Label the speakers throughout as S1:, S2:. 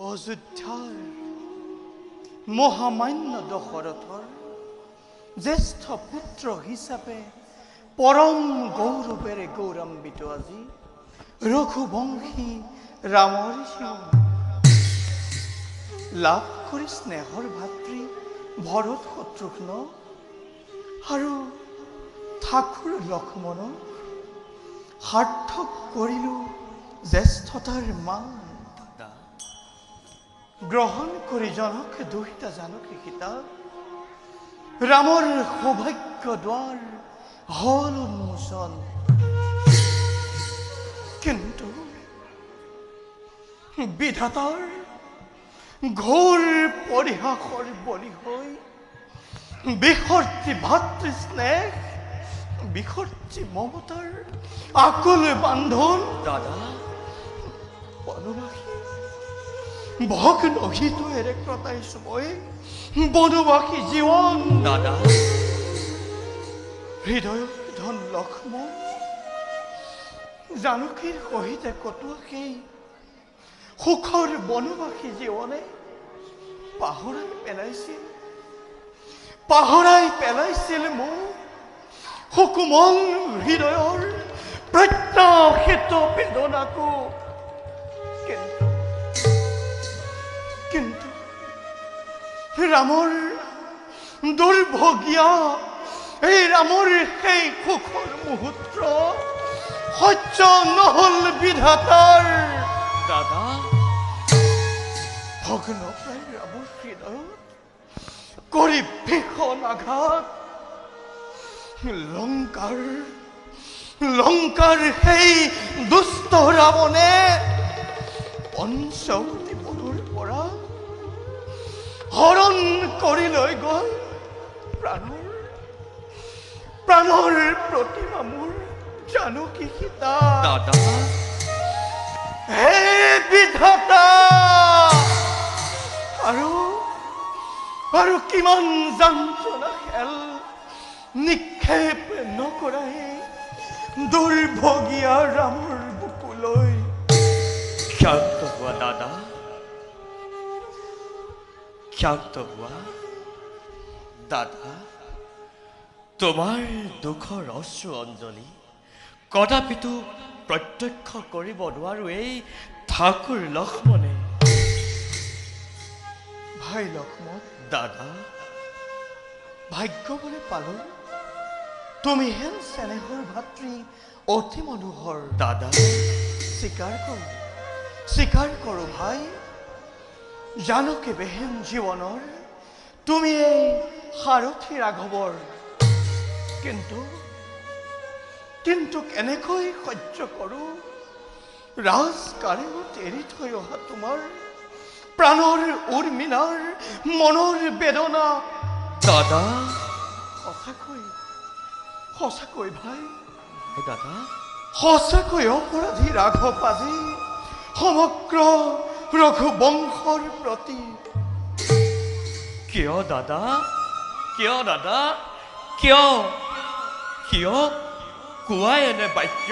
S1: অযোধ্যাৰ মহামান্য দশৰথৰ জ্যেষ্ঠ পুত্ৰ হিচাপে পৰম গৌৰৱেৰে গৌৰৱান্বিত আজি ৰঘুবংশী ৰামৰ জীৱন লাভ কৰি স্নেহৰ ভাতৃ ভৰত শত্ৰুঘ্ন আৰু ঠাকুৰ লক্ষ্মণক সাৰ্থক কৰিলোঁ জ্যেষ্ঠতাৰ মান গ্ৰহণ কৰি জনক দুহিতা জানকী সীতা ৰামৰ সৌভাগ্য দ্বাৰ হল উন্মোচন কিন্তু বিধাতাৰ ঘোৰ পৰিহাসৰ বলি হৈ বিসৰ্জী ভাতৃ স্নেহ বিসৰ্জী মমতাৰ আকুল বান্ধন
S2: দাদা
S1: বনবাসী ভগ্ন হৃদয়েৰে কটাইছো মই বনবাসী জীৱন
S2: দাদা
S1: হৃদয় ধন লক্ষ্মণ জানকীৰ সহিতে কটোৱা সেই সুখৰ বনবাসী জীৱনে পাহৰাই পেলাইছিল মোক সুকুমল হৃদয়ৰ প্ৰত্যাশিত বেদনাকো কিন্তু ৰামৰ দুৰ্ভগীয়া এই ৰামৰ সেই সুখৰ মুহূৰ্ত সহ্য নহল বিধাতাৰ
S2: দাদা
S1: ভগ্ন প্ৰায় ৰামৰ হৃদয়ত কৰি ভীষণ আঘাত লংকাৰ সেই দুষ্ট ৰাৱণে পঞ্চৱতী বনৰ পৰা হৰণ কৰি লৈ গল প্ৰাণৰ প্ৰতিমা মোৰ জানকী সীতা
S2: দাদা
S1: হে বিধাতা আৰু কিমান যন্ত্ৰণা খেল নিক্ষেপ নকৰাই দুৰ্ভগীয়া ৰামৰ বুকুলৈ
S2: ক্ষান্ত হোৱা দাদা ক্ষান্ত হোৱা দাদা তোমাৰ দুখৰ অশ্ৰু অঞ্জলি কদাপিতো প্ৰত্যক্ষ কৰিব নোৱাৰো এই ঠাকুৰ লক্ষ্মণে
S1: ভাই লক্ষ্মণ
S2: দাদা
S1: ভাগ্য বলে পালো তুমি হেন চেনেহৰ ভাতৃ অতি মনোহৰ
S2: দাদা
S1: স্বীকাৰ কৰো ভাই জানকী বেহেন জীৱনৰ তুমি এই সাৰথী ৰাঘৱৰ কিন্তু কেনেকৈ সহ্য কৰো ৰাজকাৰেঙত এৰি থৈ অহা তোমাৰ প্ৰাণৰ উৰ্মিলাৰ মনৰ বেদনা
S2: দাদা
S1: সঁচাকৈ ভাই
S2: দাদা
S1: সঁচাকৈ অপৰাধী ৰাঘৱ আজি সমগ্ৰ ৰঘুবংশৰ প্ৰতি
S2: কিয় দাদা কিয় কোৱাই এনে বাক্য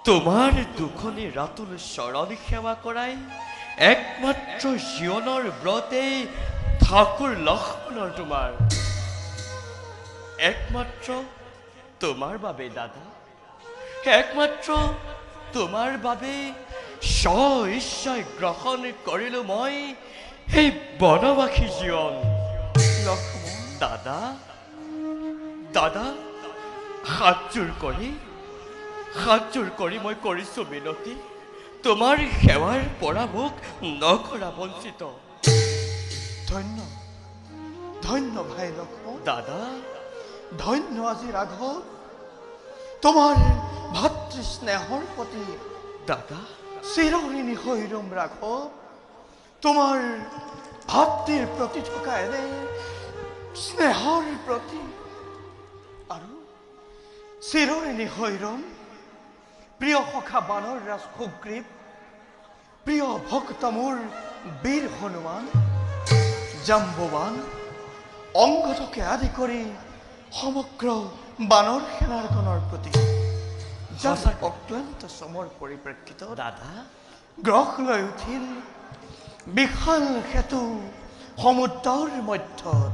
S2: তোমাৰ দুখনি ৰাতুল চৰণ সেৱা কৰাই একমাত্ৰ জীৱনৰ ব্ৰতেই ঠাকুৰ লক্ষ্মণৰ তোমাৰ একমাত্ৰ তোমাৰ বাবে দাদা একমাত্ৰ তোমাৰ বাবে স্ব-ইচ্ছাই গ্ৰহণ কৰিলো মই এই বনবাসী জীৱন
S1: লক্ষ্মণ
S2: দাদা হাতযোৰ কৰি মই কৰিছো বিনতি তোমাৰ সেৱাৰ পৰা মোক নকৰা বঞ্চিত
S1: ধন্য ভাই লক্ষ্মণ
S2: দাদা
S1: ধন্য আজি ৰাঘৱ তোমাৰ ভাতৃ স্নেহৰ প্ৰতি
S2: দাদা
S1: চিৰঋণী হৈৰম ৰাঘৱ তোমাৰ ভাতৃৰ প্ৰতি থকা এনে স্নেহৰ প্ৰতি আৰু চিৰৰে নিশৈৰম প্ৰিয় সখা বানৰ ৰাজ সুগ্ৰীৱ, প্ৰিয় ভক্ত মোৰ বীৰ হনুমান, জাম্বৱান অংগদকে আদি কৰি সমগ্ৰ বানৰ সেনাৰগণৰ প্ৰতি যাৰ অক্লান্ত শ্ৰমৰ পৰিপ্ৰেক্ষিতত
S2: দাদা
S1: গ্ৰহ লৈ উঠিল বিশাল সেতু সমুদ্ৰৰ মধ্যত,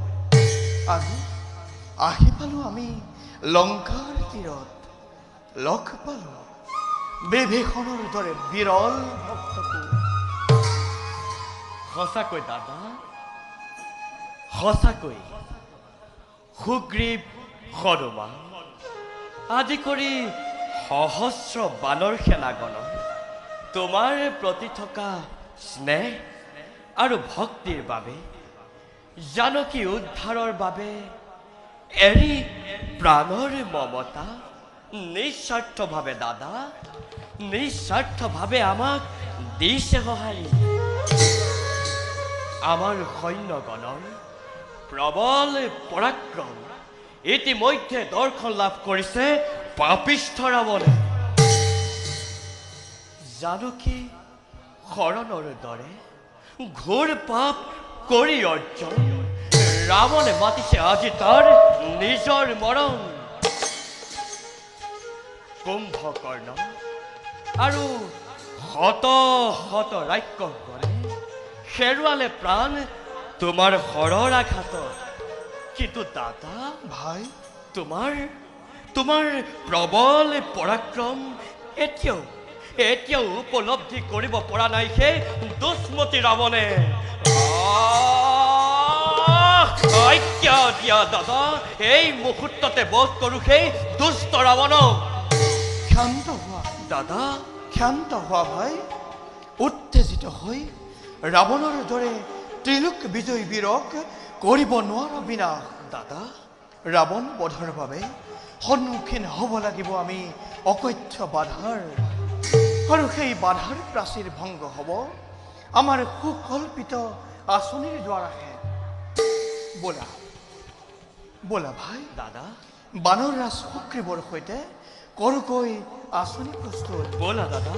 S1: আৰু আহি পালো আমি লংকাৰ তীৰত, লগ পালো বিভীষণৰ দৰে বিৰল ভক্তকো।
S2: সঁচাকৈ দাদা, সঁচাকৈ সুগ্ৰীৱ হনুমান আদি কৰি সহস্ৰ বানৰ সেনাগণৰ তোমাৰ প্ৰতি থকা স্নেহ আৰু ভক্তিৰ বাবে, জানকী উদ্ধাৰৰ বাবে এৰি প্ৰাণৰ মমতা নিস্বাৰ্থভাৱে দাদা, নিস্বাৰ্থভাৱে আমাক দিছে সহায়। আমাৰ সৈন্যগণৰ প্ৰবল পৰাক্ৰম ইতিমধ্যে দৰ্শন লাভ কৰিছে পাপিষ্ঠ ৰাৱণে। জানকী শৰণৰ দৰে ঘোৰ পাপ কৰি অৰ্জন ৰাৱণে মাতিছে আজি তাৰ নিজৰ মৰণ। কুম্ভকৰ্ণ আৰু শত শত ৰাক্ষসগণে হেৰুৱালে প্ৰাণ তোমাৰ শৰৰ আঘাতত, কিন্তু দাদা
S1: ভাই
S2: তোমাৰ প্ৰবল পৰাক্ৰম এতিয়াও উপলব্ধি কৰিব পৰা নাই সেই দুষ্মতি ৰাৱণে। আজ্ঞা দিয়া দাদা, এই মুহূৰ্ততে বধ কৰো সেই দুষ্ট ৰাৱণক।
S1: ক্ষান্ত হোৱা
S2: দাদা,
S1: ক্ষান্ত হোৱা ভাই, উত্তেজিত হৈ ৰাৱণৰ দৰে ত্ৰিলোক বিজয়ী বীৰক কৰিব নোৱাৰা বিনাশ।
S2: দাদা
S1: ৰাৱণ বধৰ বাবে সন্মুখীন হ'ব লাগিব আমি অকথ্য বাধাৰ, আৰু সেই বাধাৰ প্ৰাচীৰ ভংগ হ'ব আমাৰ সুকল্পিত আঁচনিৰ দ্বাৰাহে। ব'লা ব'লা ভাই,
S2: দাদা
S1: বানৰ ৰাজ সুগ্ৰীৱৰ সৈতে কৰোকৈ আঁচনি প্ৰস্তুত।
S2: ব'লা দাদা।